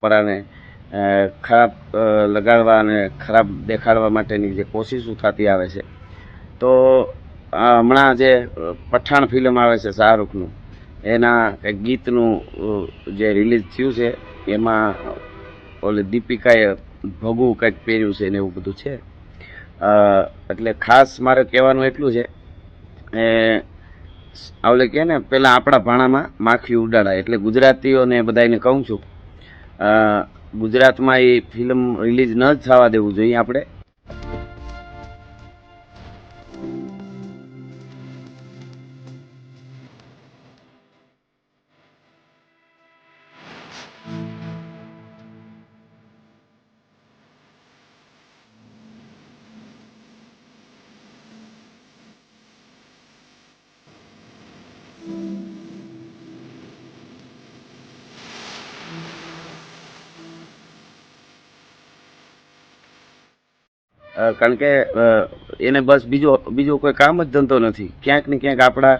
પરંપરાને ખરાબ લગાડવા અને ખરાબ દેખાડવા માટેની જે કોશિશો થતી આવે છે. તો હમણાં જે પઠાણ ફિલ્મ આવે છે શાહરૂખનું, એના એક ગીતનું જે રિલીઝ થયું છે, એમાં ઓલી દીપિકાએ ભગુ કંઈક પહેર્યું છે ને એવું બધું છે. એટલે ખાસ મારે કહેવાનું એટલું છે, આવલે કહે ને પેલા આપણા ભાણામાં માખી ઉડાડાય, એટલે ગુજરાતીઓને બધાને કહું છું, ગુજરાતમાં એ ફિલ્મ રિલીઝ ન જ થવા દેવું જોઈએ આપણે. કારણ કે એને બસ બીજો કોઈ કામ જ ધંધો નથી. ક્યાંક ને ક્યાંક આપણા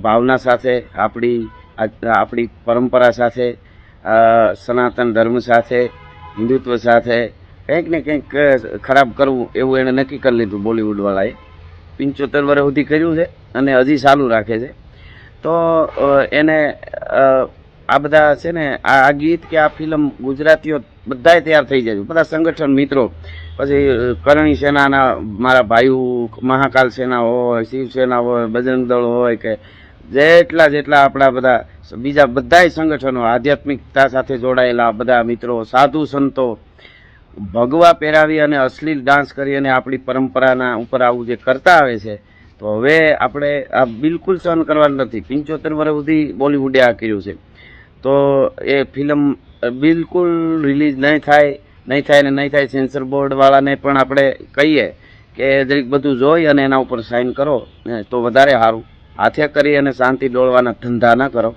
ભાવના સાથે, આપણી પરંપરા સાથે, સનાતન ધર્મ સાથે, હિન્દુત્વ સાથે કંઈક ને કંઈક ખરાબ કરવું એવું એણે નક્કી કરી લીધું બોલિવૂડવાળાએ. 75 વર્ષ સુધી કર્યું છે અને હજી ચાલુ રાખે છે. તો એને આ બધા છે ને, આ ગીત કે આ ફિલ્મ ગુજરાતીઓ બધાય તૈયાર થઈ જાય, બધા સંગઠન મિત્રો, પછી કરણી સેનાના મારા ભાઈઓ, મહાકાલ સેના હોય, શિવસેના હોય, બજરંગ દળ હોય, કે જેટલા આપણા બધા બીજા બધાય સંગઠનો આધ્યાત્મિકતા સાથે જોડાયેલા બધા મિત્રો, સાધુ સંતો ભગવા પહેરાવી અને અશ્લીલ ડાન્સ કરી અને આપણી પરંપરાના ઉપર આવું જે કરતા આવે છે, તો હવે આપણે આ બિલકુલ સહન કરવાનું નથી. 75 વર્ષ સુધી બોલિવૂડે આ કર્યું છે, તો એ ફિલ્મ બિલકુલ રિલીઝ નહીં થાય. સેન્સર બોર્ડવાળાને પણ આપણે કહીએ કે જરીક બધું જોઈ અને એના ઉપર સાઇન કરો તો વધારે સારું. હાથે કરી અને શાંતિ ડોળવાના ધંધા ના કરો.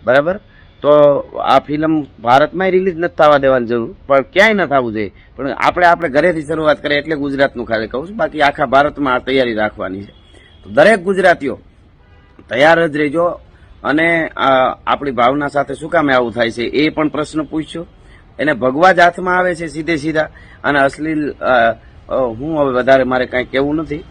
બરાબર. તો આ ફિલ્મ ભારતમાં રિલીઝ નથી થવા દેવાની જરૂર, પણ ક્યાંય ન થવું જોઈએ. પણ આપણે ઘરેથી શરૂઆત કરીએ, એટલે ગુજરાતનું ખાલી કહું છું, બાકી આખા ભારતમાં આ તૈયારી રાખવાની છે. તો દરેક ગુજરાતીઓ તૈયાર જ રહેજો. અને આપણી ભાવના સાથે શું કામે આવું થાય છે એ પણ પ્રશ્ન પૂછ્યો. એને ભગવા જ હાથમાં આવે છે સીધા, અને અશ્લીલ હું હવે વધારે મારે કાંઈ કહેવું નથી.